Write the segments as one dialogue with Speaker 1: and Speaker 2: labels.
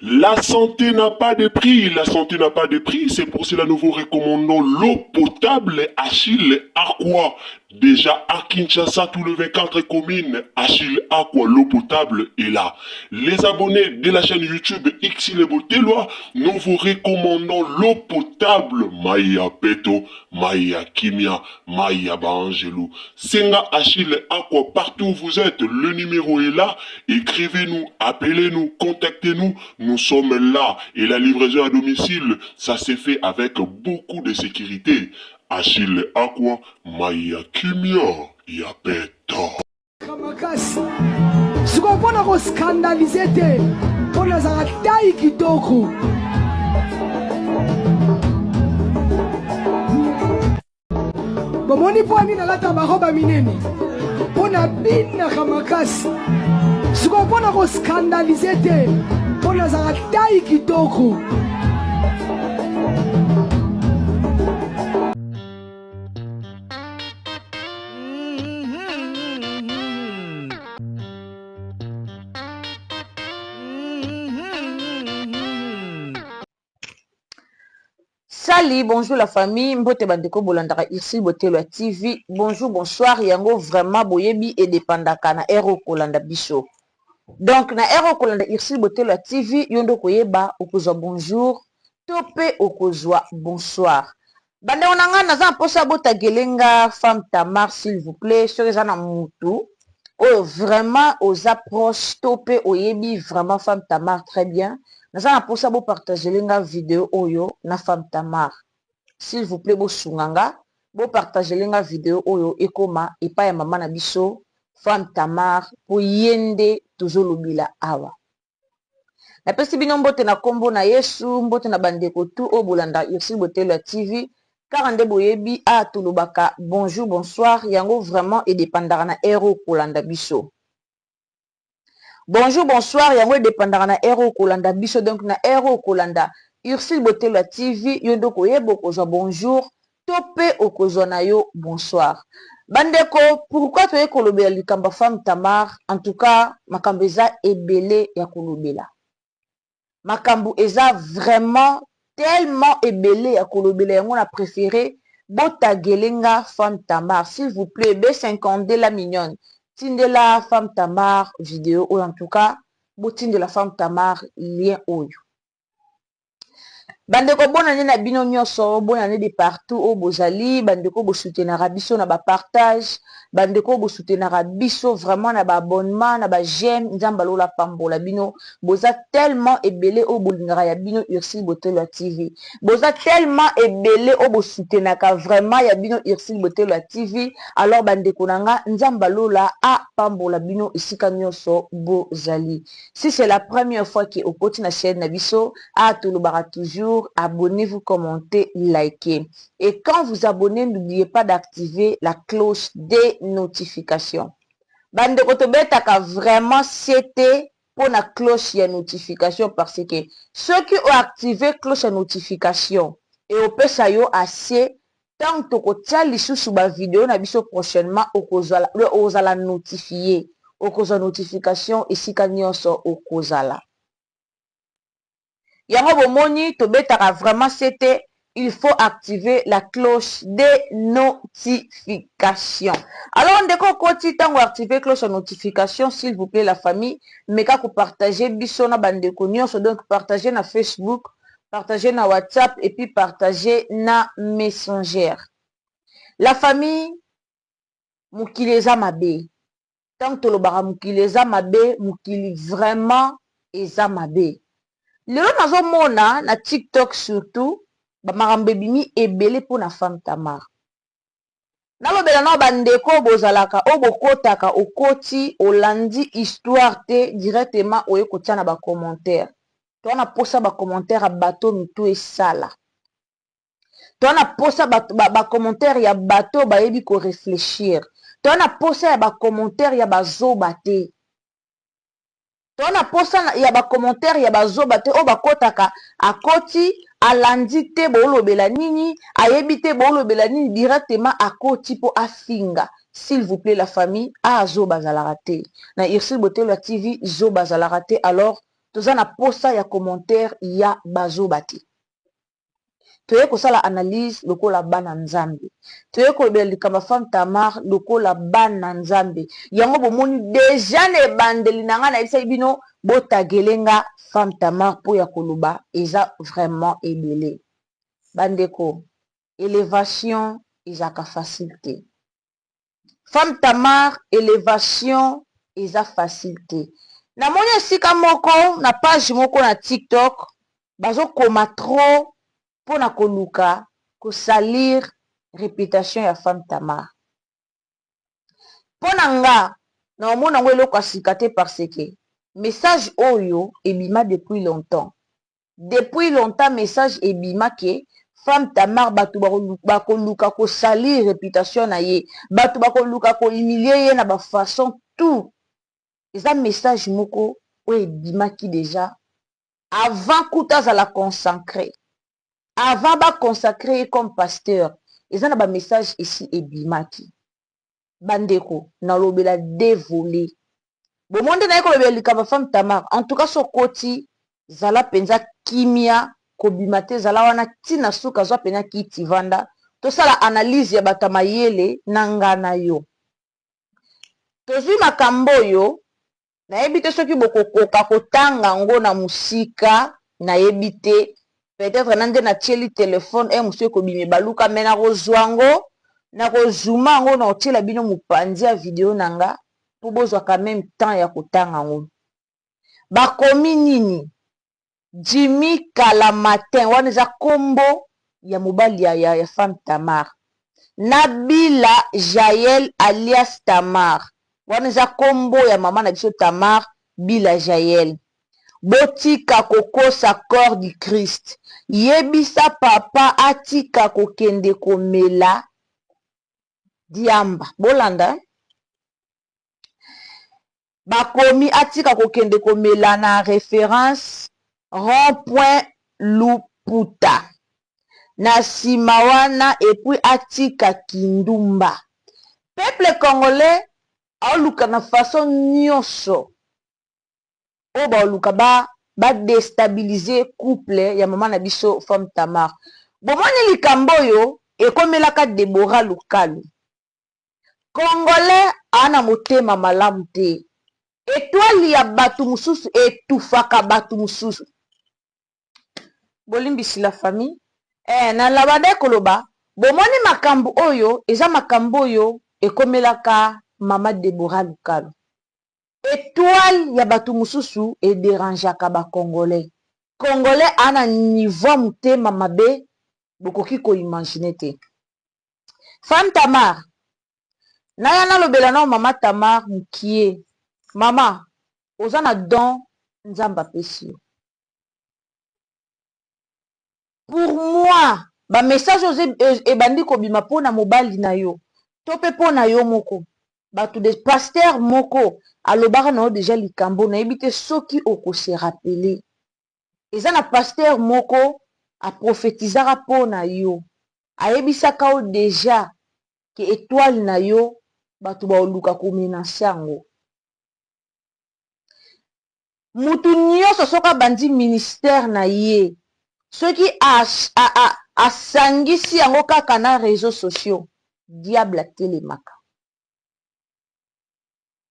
Speaker 1: La santé n'a pas de prix, la santé n'a pas de prix, c'est pour cela que nous vous recommandons l'eau potable Achille Aqua. Déjà à Kinshasa, tous les 24 communes, Achille Aqua, l'eau potable est là. Les abonnés de la chaîne YouTube Xile Botelwa, nous vous recommandons l'eau potable Maya Peto, Maya Kimia, Maya Bangelou. Senga Achille Aqua, partout où vous êtes, le numéro est là. Écrivez-nous, appelez-nous, contactez-nous, nous sommes là. Et la livraison à domicile, ça s'est fait avec beaucoup de sécurité. Achille Aqua, Maya Kimia, Yapeto.
Speaker 2: Sikopona ko scandaliser te pona za tai kitoko bomoni poni na lata baroba minene pona bina kamakasi sikopona ko scandaliser te pona za tai kitoko.
Speaker 3: Salut, bonjour la famille, mbote bandeko bolandaka ici Botelwa TV. Bonjour, bonsoir, yango vraiment boyebi et dépendaka na ero kolanda biso. Donc na ero kolanda ici Botelwa TV, yondo koyeba okozwa bonjour, tope okozwa bonsoir. Bande onanga naza mposa botagelenga femme Tamar s'il vous plaît, sur eza na mutu. Oh vraiment aux approches tope oyebi vraiment femme Tamar très bien. Naza na posa bo partager lenga vidéo oyo na femme Tamar. S'il vous plaît bo sunganga, bo partager lenga vidéo oyo ekoma epa ya mama na biso femme Tamar po yende tozolobila awa. Na pesi bino mbote na kombo na Yesu, mbote na bandeko tu o bolanda Ici Botelwa TV. Car ande boyebi a tulubaka bonjour bonsoir yango vraiment et dépendara na ero kolanda biso. Bonjour, bonsoir, yango dépendara na ero kolanda biso donc na ero kolanda Ici Botelwa TV yondo koyebo kozwa bonjour tope okozwa na yo bonsoir. Bandeko, pourquoi toye kolobela likamba femme Tamar? En tout cas, makambo eza ebele ya kolobela. Makambo eza vraiment tellement ebele ya kolobela yango na préféré botagelenga femme Tamar s'il vous plaît B52 la mignonne. Tindela femme Tamar vidéo ou en tout cas botinde la femme Tamar lien oyo. Bandeko bonane na bino nyonso bonane de partout au bozali bandeko bo soutenir biso na ba partage bandeko bo soutenir biso vraiment na ba abonnement na ba j'aime nzamba lola pambola bino boza tellement ebele au bolingara ya bino Ici Botelwa TV boza tellement ebele au bo soutenir vraiment ya bino Ici Botelwa TV alors bandeko nanga nzamba lola a pambola bino esika nyonso bozali. Si c'est la première fois que okoti na chaîne na biso a tulubara toujours abonnez-vous, commentez, likez. Et quand vous abonnez, n'oubliez pas d'activer la cloche des notifications. Bande kotobetaka vraiment c'était pour la cloche de notification parce que ceux qui ont activé la cloche de notification et au pesayo assez tant que kotia lisusu ba vidéo na biso prochainement okozala notifier okozala notification esika nyonso okozala. Yango bomoni tobetaka vraiment c'était il faut activer la cloche des notifications. Alors ndeko koti tango activer cloche de notification s'il vous plaît la famille meka ko partager biso na bandeko nyonso donc partager na Facebook, partager na WhatsApp et puis partager na Messenger. La famille mokili eza mabe. Tant tolobaka mokili eza mabe, mokili vraiment eza mabe. Lelo nazomona na TikTok surtout bamakambo ebimi ebele mpona Femme Tamar. Nalobela na bandeko bozalaka o bokotaka okoti olandi histoire te directement oye kotia na ba commentaire. Tona posa ba commentaire ya bato mitu esala. Tona posa ba commentaire ya bato bayebi ko réfléchir. Tona posa ya ba commentaire ya bazoba te. Tona posa ya ba commentaire ya bazoba te o bakotaka akoti alandi te bolobela nini, ayebi te bolobela nini directement akoti po afinga. S'il vous plaît la famille, zo bazalaka te. Na Ursule Botelwa TV zo bazalaka te, alors toza na posa ya commentaire ya bazoba te. Toye kosala analyse lokola bana nzambe. Toye kolobela likambo Femme Tamar lokola bana nzambe. Yango bomoni déjà ne bandeli nanga na isa bino botagelenga Femme Tamar po ya koloba eza vraiment ebele. Bandeko, élévation ezaka facilité. Femme Tamar, élévation eza facilité. Na moni esika moko na page moko na TikTok bazo koma trop pona koluka ko salir réputation ya Femme Tamar. Pona nga na omona ngo eloko asika te parce que message oyo ebima depuis longtemps. Depuis longtemps message ebima ke Femme Tamar batu bakoluka ko salir réputation na ye, batu bakoluka ko humilier ye na ba façon tout. Eza message moko oyo ebima ki déjà avant kuta za la consacrer. Avant ba consacrer comme pasteur, eza na ba message ici ebimaki. Bandeko na lobela dévolé. Bo monde na ko lobela likaba Femme Tamar. En tout cas so koti zala penza kimia ko bimate zala wana tina suka zo pena kiti vanda. To sala analyse ya batamayele nanga na yo. Tozwi makambo yo na yebite soki bokokoka kotanga ngo na musika na yebite. Peut-être nande na tieli téléphone monsieur ko bime baluka mena kozwango na kozuma ngo na otiela bino mupanzi ya video nanga po bozwa quand même temps ya kotanga ngo. Bakomi nini? Jimmy Kalamatin wana za kombo ya mobali ya Femme Tamar. Nabila Jael alias Tamar wana za kombo ya mama na biso Tamar Bila Jael. Botika kokosa corps du Christ. Yebisa papa atika kokende komela diamba. Bolanda. Bakomi atika kokende komela na référence rond-point Luputa. Na simawana et puis atika kindumba. Peuple congolais a luka na façon nyonso. O ba luka ba déstabiliser couple ya maman na biso Femme Tamar. Bomoni likambo yo ekomelaka Deborah Lukalu. Congolais ana motema malamu te. Étoile ya batu mususu etufaka batu mususu. Bolimbisi la famille. Na labade koloba. Bomoni makambo oyo eza makambo oyo ekomelaka mama Deborah Lukalu. Étoile ya batu mususu e dérangeaka ba Congolais. Congolais ana niveau mutema mabe bokoki ko imaginer te. Femme Tamar. Naya nalobela na mama Tamar mukie. Mama, oza na don nzamba pesi. Pour moi, ba message ebandi ko bima pona mobali na yo. Tope pona yo moko. Batu de pasteur moko alobaka na déjà likambo na ebite soki oko se rappeler. Eza na pasteur moko a prophétisera pona yo. Ayebisaka o déjà ke étoile na yo batu ba oluka ko menacer yango. Mutu nyonso soka bandi ministère na ye. Soki asangisi yango kaka na réseaux sociaux. Diable atelemaka.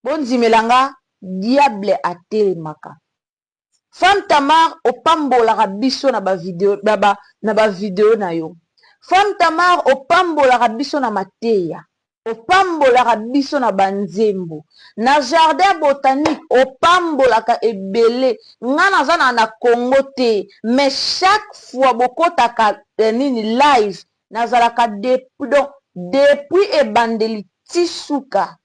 Speaker 3: Bonzimelanga, diable atelemaka. Femme Tamar opambolaka biso na ba video na ba video na yo. Femme Tamar opambolaka biso na mateya. opambolaka biso na banzembo na jardin botanique opambolaka ebele nga naza na Congo te mais chaque fois bokotaka nini live nazalaka depuis ebandeli tisuka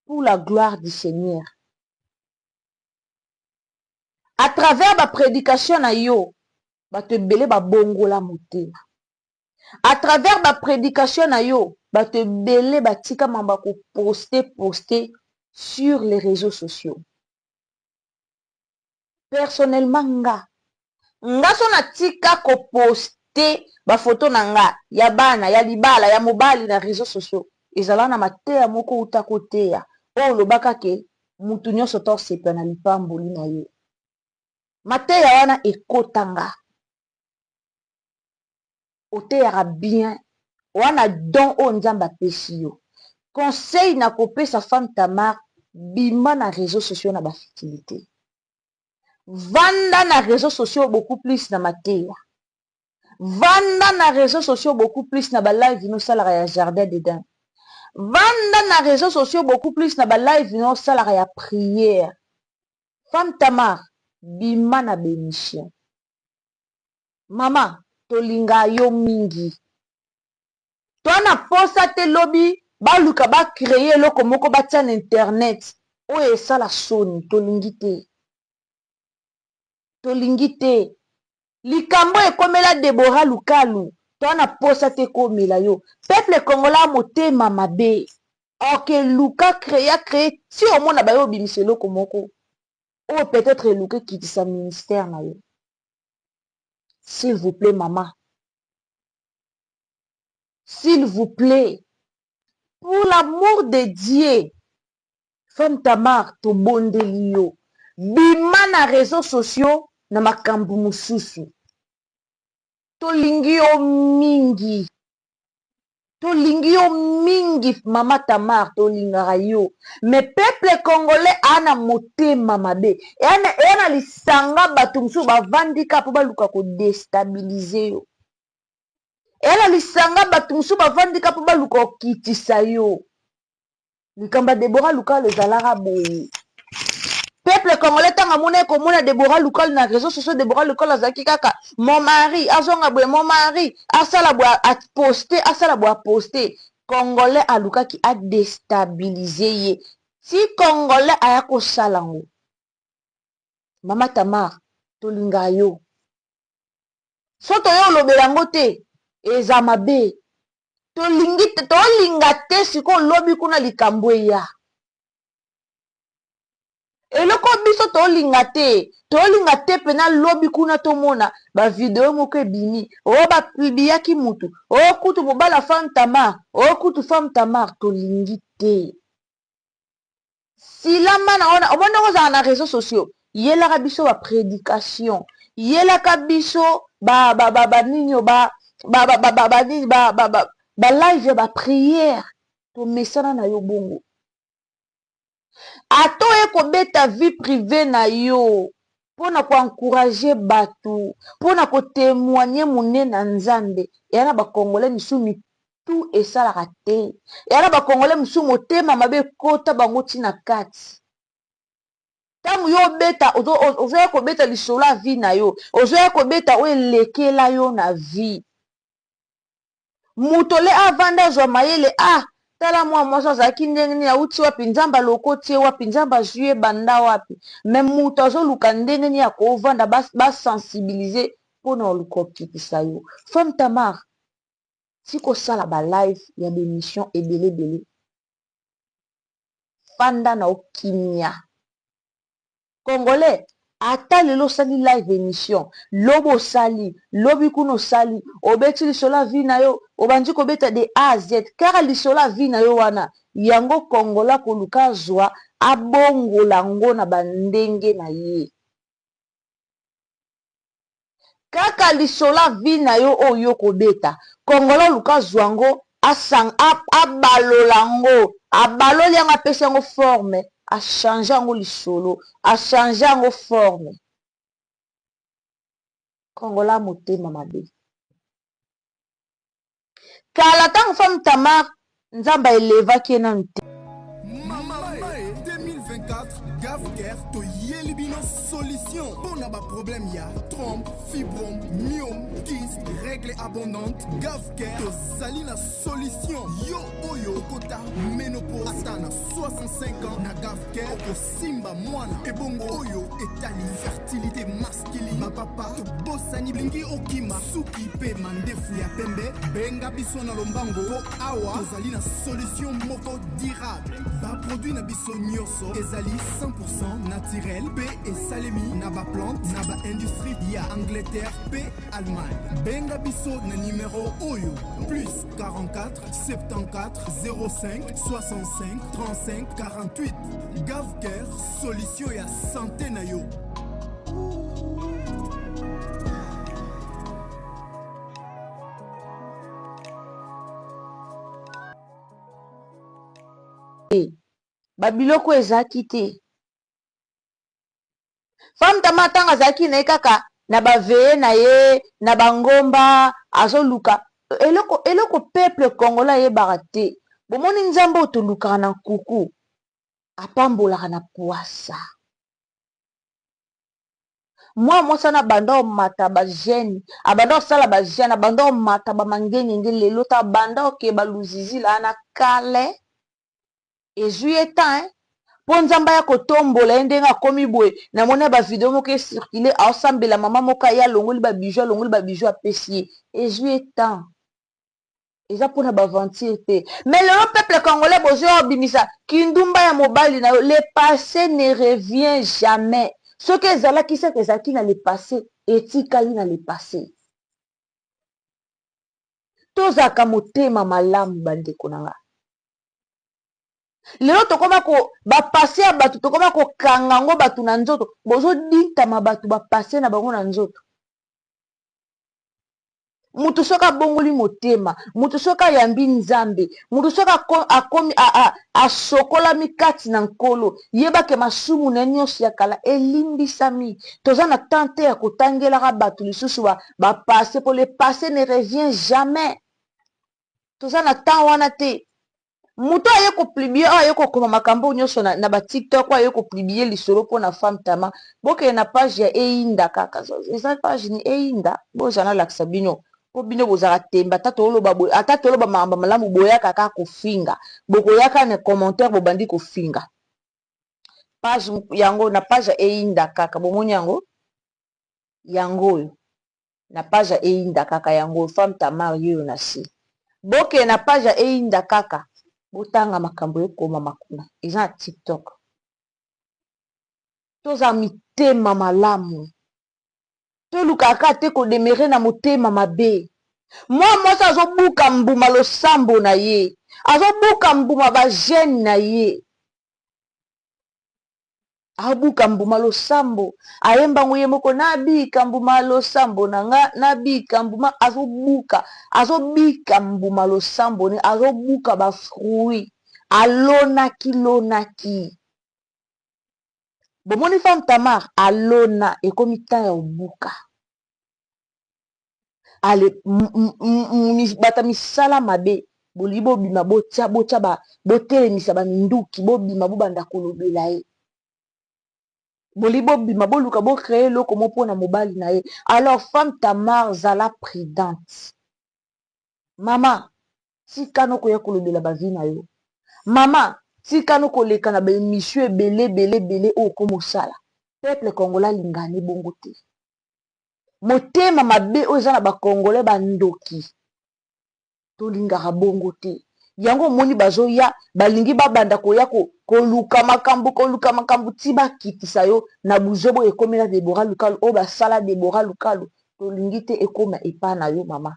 Speaker 3: pour la gloire du Seigneur à travers ba prédication na yo bato ebele babongola motema à travers ba prédication na yo bato ebele batika mamba ko poster sur les réseaux sociaux. Personnellement nga so natika ko poster ba photo na nga ya bana ya libala ya mobali na réseaux sociaux ezala na mateya moko uta koteya oyo lobaka ke mutu nyonso tosepa na lipamboli na ye mateya wana ekotanga oteyaka bien wana don oyo nzambe apesi yo conseil na kopesa femme Tamar bima na réseaux sociaux na bafutilité vanda na réseaux sociaux beaucoup plus na mateya vanda na réseaux sociaux beaucoup plus na balive inosalaka ya jardin dedans vanda na réseaux sociaux beaucoup plus na balive inosalaka ya prière femme Tamar bima na bémission mama tolinga yo mingi twana posa te lobi baluka bacreye eloko moko batia na internet oyo esala soni tolingi te likambo ekomela Deborah Lukalu twana posa te komela yo peuple congolais motema mabe orke luka crée ti omona bayo obimisa eloko moko oyo peut-être eluka ekitisa ministère na yo. S'il vous plaît, maman. S'il vous plaît. Pour l'amour de Dieu. Femme Tamar, to bondeli yo. Bima na réseaux sociaux na makambu mususu. To lingi yo mingi. To lingi yo mingi, mama Tamar, to lingara yo. Mais peuple congolais ana motema mabe. Ena lisanga batu mususu bavandika po baluka ko déstabiliser yo. Ena lisanga batu mususu bavandika po baluka ko kitisa yo. Likamba Deborah Lukalu ezalaka boye. Peuple congolais tanga mona ko mona Deborah Lukalu na réseaux sociaux Deborah Lukalu azaki kaka mon mari azonga boye mon mari asala boye a poster congolais aluka ki a déstabiliser ye si congolais aya ko salango mama Tamar tolinga yo soto yo lobelango te eza mabe tolinga te siko lobi kuna likambo ya eloko biso tolinga te pena lobi kuna tomona ba video moko ebimi o ba publiaki mutu o kutu mobala femme Tamar o kutu femme Tamar tolingi te silama na ona omona kozala na réseaux sociaux yelaka biso ba prédication yelaka biso ba ninyo ba live ba prière to mesana na yo bongo ato ekobeta vie privée na yo pona ko encourager batu pona ko témoigner monene na Nzambe yana ba congolais misumi tout esalaka te yana ba congolais misumi motema mabe kota bango tina kati tangu yo beta ozoya kobeta lisolo ya vie na yo ozoya kobeta oyo elekela yo na vie mutole avanda zwa mayele tala mwa mwasi azalaki ndenge nini auti wapi nzambe alokoti ye wapi nzambe azwi ye banda wapi me mutu azoluka ndenge nini akovanda basensibilize mpona oluka okitisa yo femme Tamar tikosala balive ya bémission ebele fanda na okimia congolais ata lelo osali live émission lobo osali lobi kuna osali obeti lisolo ya vie na yo obandi kobeta de A à Z kaka lisolo ya vie na yo wana yango kongola koluka zwa abongola ngo na bandenge na ye kaka lisolo ya vie na yo oyo kobeta kongola luka zwa ngo abalola ngo abaloli yango apesi yango forme achange yango lisolo achange yango forme kongola motema mabe kala ntango femme Tamar nzamba elevaki na nte.
Speaker 4: Mama 2024 Gavker to Yelibino solution pour na ba problème ya trompe, fibrome, myome, kyste, règle abondante. Gavker to zalina solution. Yo oyo kota ménopause atana 65 ans na Gavker ko simba mwana ebongo oyo etali fertilité masculine. Ma papa to bosani blingi okima suki pe mandefu ya pembe benga biso na lombango po awa to zalina solution moko durable. Ba produit na biso nyonso ezali 100% naturel pe esalemi na ba plante na ba industrie ya Angleterre pe Allemagne. Benga biso na numéro oyo plus 44 74 05 65 35 48. Gavker solution ya santé na yo.
Speaker 3: Babiloko ezaki te. Femme tama tanga zaki na kaka na baveye na ye na bangomba azoluka eloko peuple congolais yebaka te. Bomoni nzambe otolukaka na kuku apambolaka na poasa. Mwasa na banda omata ba jeune abanda osala ba jeune abanda omata ba mangenge lelo ta banda okeba luzizi la na kale ezuye temps po nzamba ya kotombola ye ndenge akomi boye namoni ba video moko esirkule aosambela mama moko ya longoli ba bijou apesi ye ezuye temps eza mpona baventure te. Mais lelo peuple congolais bozwi obimisa kindumba ya mobali na yo. Le passé ne revient jamais. Soki ezalaki seke ezalaki na le passé etikali na le passé. Tozaka motema malamu bandeko na nga. Lelo tokoma ko bapase ya bato tokoma kokanga ngo bato na nzoto bozoditama bato bapase na bango na nzoto. Mutu soka bongoli motema, mutu soka yambi nzambe, mutu soka akomi asokola mikati na nkolo yebake masumu na nyonso ya kala elimbisami. Toza na tante ya kotangelaka bato lisusu bapase po le passé ne revient jamais. Toza na temps wana te. Mutu aye ko publier aye ko koma makambo nyonso na ba TikTok aye ko publier lisolo po na femme tama. Boke na page ya Einda kaka. Eza page ni Einda. Bozana laksa bino. Po bino bozara temba atatoloba mamba malamu boya kaka kofinga. Boko yaka na commentaire bobandi kofinga. Page yango na page ya Einda kaka. Bomoni yango? Yango. Na page ya Einda kaka yango. Femme tama yo na si. Boke na page ya Einda kaka. Botanga makambo ekoma makuna eza na TikTok. Toza mitema malamu tolukaka te kodemere na motema mabe. Mwasi azobuka mbuma losambo na ye azobuka mbuma bajene na ye abuka mbuma losambo ayembango ye moko nabika mbuma losambo nanga nabika mbuma azobika mbuma losambo ne azobuka ba fruit alonaki bomoni femme tamar alona ekomi temps ya obuka ale bata misala mabe boli bobima botia botelemisa baminduki bobima bobanda kolobela ye boli bobima boluka bocreye eloko mo mpona mobali na ye. Alors femme tamar zala prudente. Mama tika nokoya kolobela bavi na yo. Mama tika nokoleka na baémission ebele oyo komosala. Peuple congolais lingani bongo te. Motema mabe oyo eza na bakongolais bandoki tolingaka bongo te. Yango moni bazoya balingi babanda koya koluka makambo ti bakitisa yo na buzobo ekomela Debora Lukalu o basala Debora Lukalu tolingi te ekoma epa na yo mama.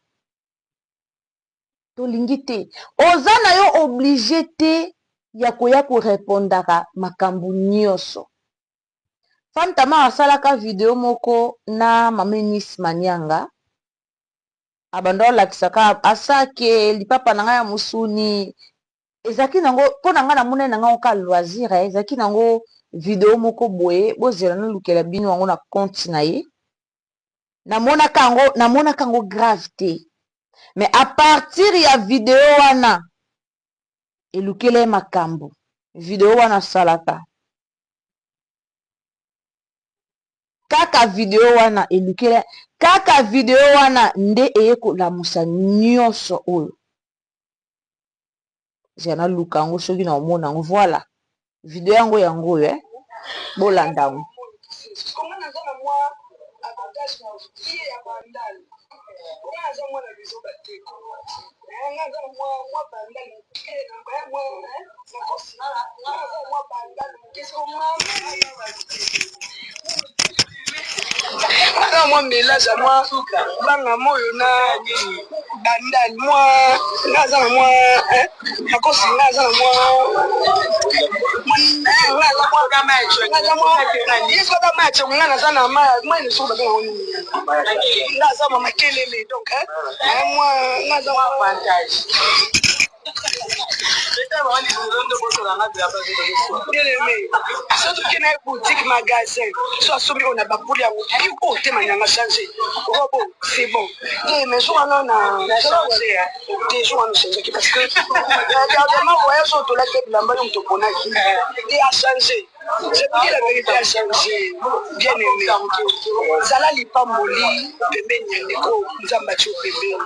Speaker 3: Tolingi te oza na yo obligé te ya koya korepondaka makambo nyonso. Femme tama asalaka video moko na mama Miss Manyanga abanda olakisaka asake lipapa na ngai ya musuni ezaki nango mpo na ngai namona na ngai oka loisir ezaki nango video moko boye bozela nalukela bino yango na compte na ye namonaka yango grave te. Mais à partir ya video wana elukele makambo video wana salaka kaka video wana elukele kaka video wana nde eyekolamusa nyonso oyo zana luka yango soki na omona yango voilà video yango yango oyo bolanda yango
Speaker 2: Moi mélange à moi banga moyo na bandal moi naza na moi makosi naza na moi naza moi kama naza moi yeso kama macho ngana naza na moi ni so banga woni naza mama kelele donc moi naza moi avantage surtout qu'il y a une boutique, magasin, soit celui on a pas pour les oh, t'es manière à changer. Robot, c'est bon. Mais je vois non, changer. Des jours on change parce que regardez-moi, voyage autour de la tête, là-bas, on te connaît qui et a changé. C'est pour la vérité a changé. Bien aimé. Zala lipa moli, bébé nyandeko, nzambacho bébé.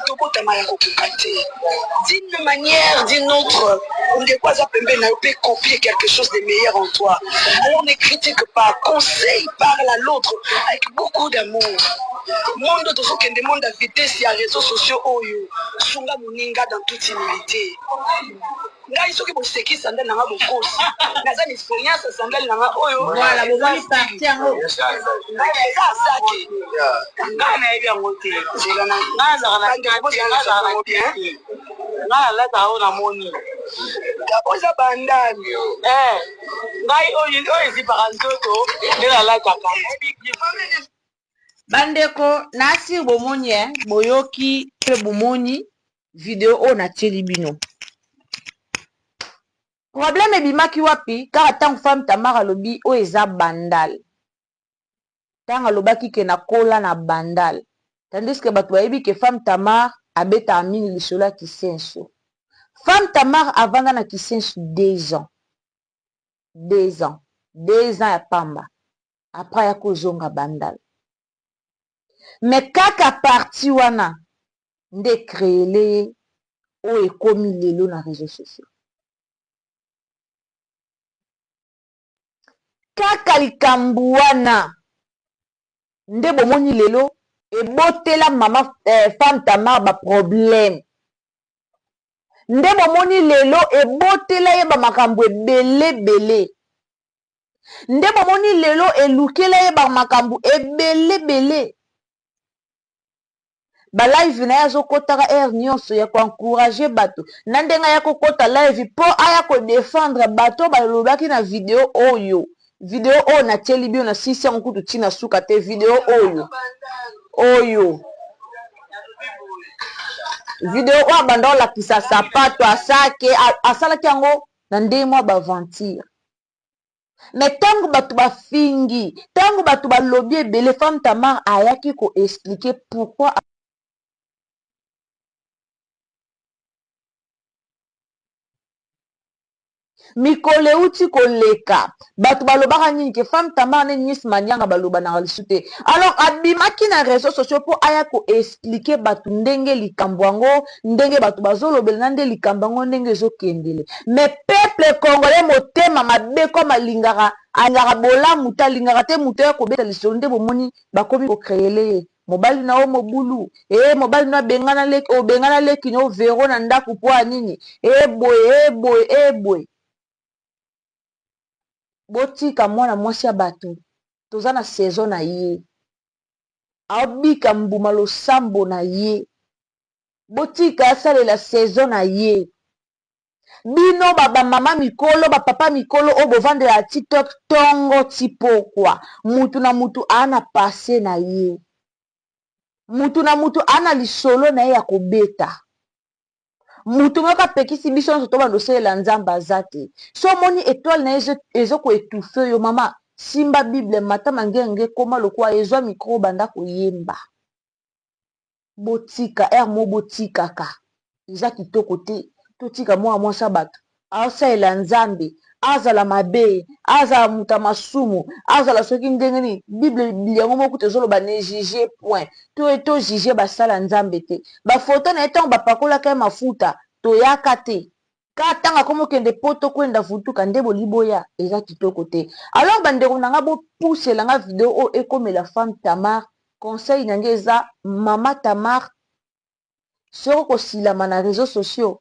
Speaker 2: Toko tamaya kokukate. D'une manière, d'une autre, on ne quoi ça peut copier quelque chose de meilleur en toi. On ne critique pas, conseille, parle à l'autre avec beaucoup d'amour. Monde de ce qui demande à vitesse, il y a réseaux sociaux, oyo, sunga muninga dans toute humilité. Là, il faut que vous séquiez sandal dans vos courses. Dans une expérience, sandal dans vos oyo.
Speaker 3: Voilà, vous allez partir en haut.
Speaker 2: Kapoza bandami ngai oyo ezipaka nzoto nde nalataka
Speaker 3: bandeko nasi bomoni boyoki mpe bomoni video oyo natieli bino problème ebimaki wapi kaka ntango femme Tamar alobi oyo eza bandal ntango alobaki ke nakola na bandal tandis ke bato bayebi ke femme Tamar abetaka mingi lisolo ya kisenso. Femme Tamar avanda na kisensu 2 ans. 2 ans. 2 ans ya pamba. Après ya kozonga bandal. Mais kaka parti wana nde créele o ekomi lelo na réseaux sociaux. Kaka likambu wana nde bomoni lelo ebotela mama femme Tamar ba problème. Nde bomoni lelo ebotela ye ba makambo ebele. Nde bomoni lelo elukela ye ba makambo ebele. Ba live na yazo kotaka nyonso ya encourager bato. Na ndenga ya kokota live po aya ko défendre bato balobaki na video oyo. Video oyo na tieli bio na sisi yango kutu tina suka te video oyo. Video oyo banda olakisa sapato asake asalaki yango na nde mwa baventure. Mais tango batu bafingi, tango batu balobi ebele femme Tamar ayaki ko expliquer pourquoi mikolo euti koleka bato balobaka nini ke femme Tamar ne Miss Manyanga baloba na lisute. Alors abimaki na réseaux sociaux po aya ko expliquer bato ndenge likambo yango ndenge bato bazolobela na nde likambo yango ndenge ezokendele. Mais peuple congolais motema mabe koma alingaka bolamu ta lingaka te muto ya kobeta lisolo nde bomoni bakomi ko créer mobali na o mobulu mobali na bengana leki no vero na ndaku po nini boy botika mwana mwasi ya bato toza na saison na ye abika mbuma losambo na ye botika asalela saison na ye bino baba mama mikolo ba papa mikolo o bovande ya TikTok tongo tipokwa mutu na mutu ana passé na ye mutu na mutu ana lisolo na ye ya kobeta mutu moko apekisi biso nyonso to bandoselela nzambe aza te so omoni étoile na ye ezoko etufe yo mama simba bible matama ngenge koma lokwa ezwa mikro banda koyemba botika mo botikaka eza kitoko te totika mwa mwasa bato aosalela nzambe azala mabe azala muta masumu azala soki ndenge nini bible yango moko tozoloba ne juge point to juge basala nzambe te bafoto na ye ntango bapakolaka ye mafuta toyaka te ka ntango akomokende po tokwenda vutuka nde boliboya eza kitoko te. Alors bandeko na nga bopusela nga video oyo ekomela femme Tamar. Conseil nange eza mama Tamar soko kosilama na réseaux sociaux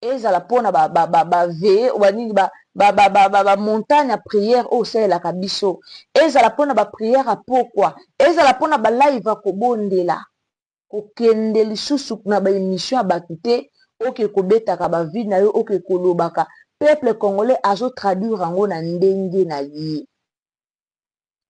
Speaker 3: ezala mpona baveye banini bamontagne ya prière oyo osalelaka biso ezala mpona baprière apokwa ezala mpona balive akobondela kokende lisusu na baémission ya bato te oke kobetaka bavi na yo oke kolobaka peuple congolais azotraduire yango na ndenge na ye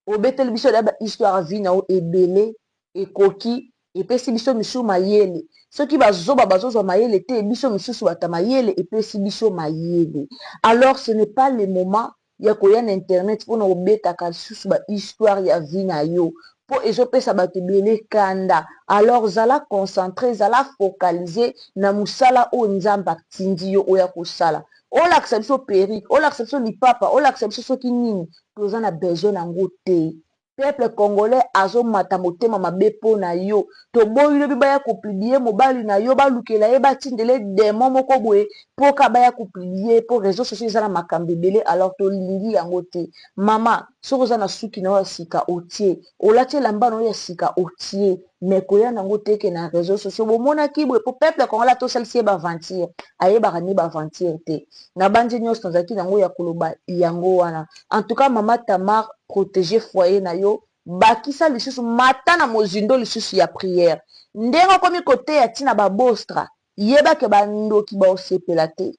Speaker 3: obeteli biso da bahistoire vi na yo ebele ekoki epesi biso misu mayele soki bazoba bazozwa mayele te biso misusu bata mayele epesi biso mayele. Alors ce n'est pas le moment ya koya na internet mpona obetaka lisusu bahistoire ya vi na yo mpo ezopesa bato ebele kanda. Alors zala concentré zala focalisé na mosala oyo nzambe atindi yo oya kosala olakisa biso perike olakisa biso lipapa olakisa biso soki nini toza na besoin nango te. Peuple congolais azomata motema mabe mpo na yo toboyi lobi baya kopiblie mobali na yo balukela ye batindele demo moko boye mpo ka baya kopiblie mpo réseau sociaux eza na makambo ebele. Alors tolingi yango te mama soki oza na suki na yo ya sika otie olati elamba na yo ya sika otie me koya nango teke na réseau sociaux bomonaki boye po peuple congolais tosalisi ye baventure ayebaka ni baventure te na bandi nyonso nazalaki nango ya koloba yango wana. En tout cas mama Tamar protéger foyer na yo bakisa lisusu mata na mozindo lisusu ya prière ndenge okomi kote ya ntina babostra yebake bandoki baosepela te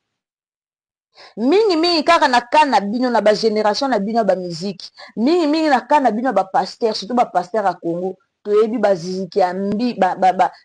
Speaker 3: mingi kaka na ka na bino na bagénération na bino ya bamiziki mingi na ka na bino ya bapaster surtout bapaster ya Congo toyebi baziziki ya mbi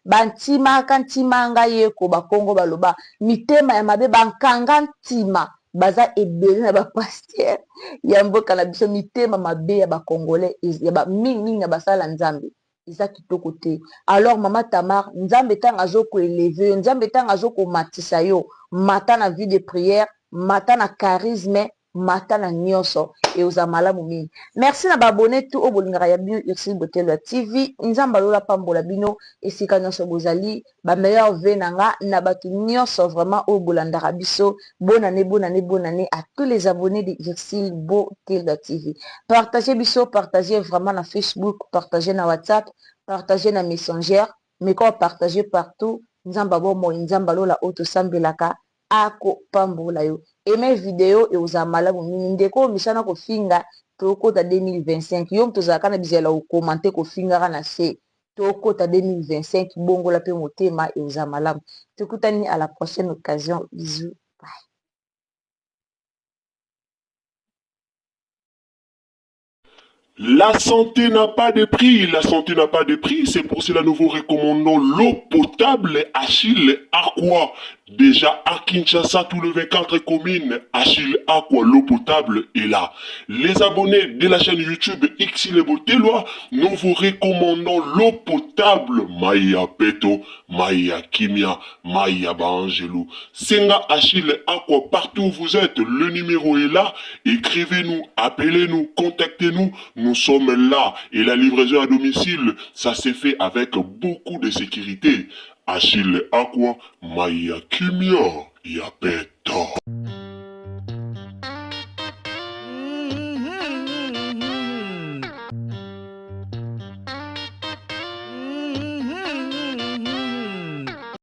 Speaker 3: bantimaka ntima ngai yeko bakongo baloba mitema ya mabe bankanga ntima baza ebele na bapaster ya mboka na biso mitema mabe ya bakongolais ya mingi na basala nzambe eza kitoko te. Alors mama Tamar nzambe ntango azokoeleve yo nzambe ntango azokomatisa yo mata na vie de prière mata na charisme mata na nyonso eoza malamu mingi. Merci na babone tu oyo bolingaka ya bino Ursule Botelo ya TV nzambe alola pambola bino esika nyonso bozali bameilleur ve na nga na bato nyonso vraiment oyo bolandaka biso. Bonne année à tous les abonnés de Ursule Botelo ya TV. Partagez biso partagez vraiment na Facebook partagez na WhatsApp partagez na Messenger mais quand partagez partout nzambe bomo nzambe alola oyo tosambelaka ako pambola yo. Aimez vidéo et aux amalamu mingi ndeko misana kofinga tokota 2025 yo mtozalaka na bizela okomante kofinga na se tokota 2025 bongola pe motema et aux amalamu tukutani à la prochaine occasion. Bisous.
Speaker 1: La santé n'a pas de prix, la santé n'a pas de prix, c'est pour cela nous vous recommandons l'eau potable Achille Aqua. Déjà à Kinshasa, tout le 24 communes, Achille Aqua, l'eau potable est là. Les abonnés de la chaîne YouTube Xile Boteloa, nous vous recommandons l'eau potable Maya Peto, Maya Kimia, Maya Bangelou. Senga Achille Aqua, partout où vous êtes, le numéro est là. Écrivez-nous, appelez-nous, contactez-nous. Nous sommes là et la livraison à domicile, ça s'est fait avec beaucoup de sécurité. Achille Aqua, Maya Kimia, Yapeto.